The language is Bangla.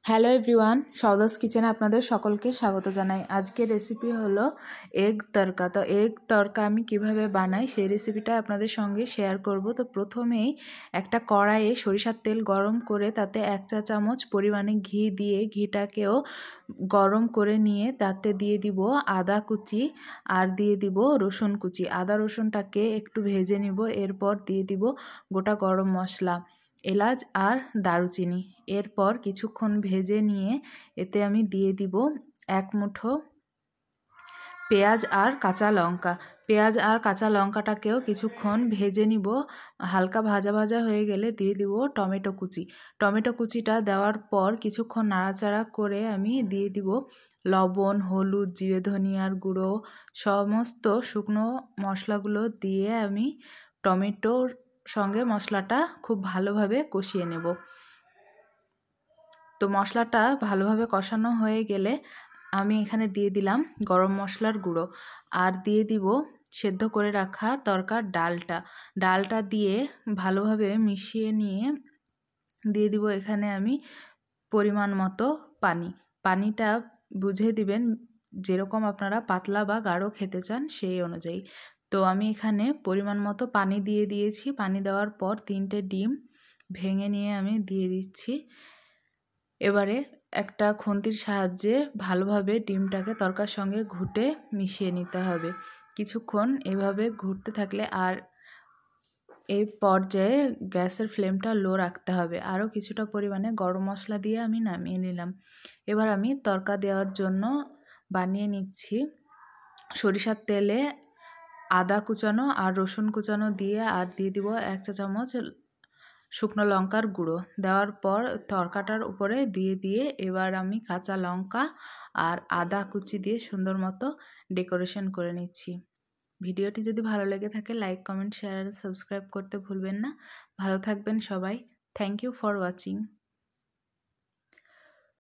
হ্যালো এভরিওয়ান, সৌদাস কিচেনে আপনাদের সকলকে স্বাগত জানাই। আজকের রেসিপি হলো এগ তড়কা। তো এগ তড়কা আমি কিভাবে বানাই সেই রেসিপিটা আপনাদের সঙ্গে শেয়ার করব। তো প্রথমেই একটা কড়াইয়ে সরিষার তেল গরম করে তাতে 1 চা চামচ পরিমাণে ঘি দিয়ে ঘিটাকেও গরম করে নিয়ে তাতে দিয়ে দিব আদা কুচি আর দিয়ে দিব রসুন কুচি। আদা রসুনটাকে একটু ভেজে নিব, এরপর দিয়ে দিব গোটা গরম মশলা, এলাচ আর দারুচিনি। এরপর কিছুক্ষণ ভেজে নিয়ে এতে আমি দিয়ে দিব 1 মুঠো পেঁয়াজ আর কাঁচা লঙ্কা। পেঁয়াজ আর কাঁচা লঙ্কাটাকেও কিছুক্ষণ ভেজে নিব। হালকা ভাজা ভাজা হয়ে গেলে দিয়ে দিব টমেটো কুচি। টমেটো কুচিটা দেওয়ার পর কিছুক্ষণ নাড়াচাড়া করে আমি দিয়ে দিব লবণ, হলুদ, জিরে ধনিয়ার গুঁড়ো, সমস্ত শুকনো মশলাগুলো দিয়ে আমি টমেটোর সঙ্গে মশলাটা খুব ভালোভাবে কষিয়ে নেব। তো মশলাটা ভালোভাবে কষানো হয়ে গেলে আমি এখানে দিয়ে দিলাম গরম মশলার গুঁড়ো আর দিয়ে দিব সেদ্ধ করে রাখা তরকার ডালটা দিয়ে ভালোভাবে মিশিয়ে নিয়ে দিয়ে দিব এখানে আমি পরিমাণ মতো পানিটা বুঝে দিবেন, যেরকম আপনারা পাতলা বা গাঢ় খেতে চান সেই অনুযায়ী। তো আমি এখানে পরিমাণ মতো পানি দিয়ে দিয়েছি। পানি দেওয়ার পর 3টে ডিম ভেঙে নিয়ে আমি দিয়ে দিচ্ছি। এবারে একটা খুন্তির সাহায্যে ভালোভাবে ডিমটাকে তরকার সঙ্গে ঘুটে মিশিয়ে নিতে হবে। কিছুক্ষণ এভাবে ঘুরতে থাকলে আর এই পর্যায়ে গ্যাসের ফ্লেমটা লো রাখতে হবে। আরও কিছুটা পরিমাণে গরম মশলা দিয়ে আমি নামিয়ে নিলাম। এবার আমি তরকা দেওয়ার জন্য বানিয়ে নিচ্ছি। সরিষার তেলে আদা কুচানো আর রসুন কুচানো দিয়ে আর দিয়ে দিব 1 চা চামচ শুকনো লঙ্কার গুঁড়ো। দেওয়ার পর তরকাটার উপরে দিয়ে এবার আমি কাঁচা লঙ্কা আর আদা কুচি দিয়ে সুন্দর মতো ডেকোরেশন করে নিচ্ছি। ভিডিওটি যদি ভালো লেগে থাকে লাইক, কমেন্ট, শেয়ার আর সাবস্ক্রাইব করতে ভুলবেন না। ভালো থাকবেন সবাই। Thank you for watching.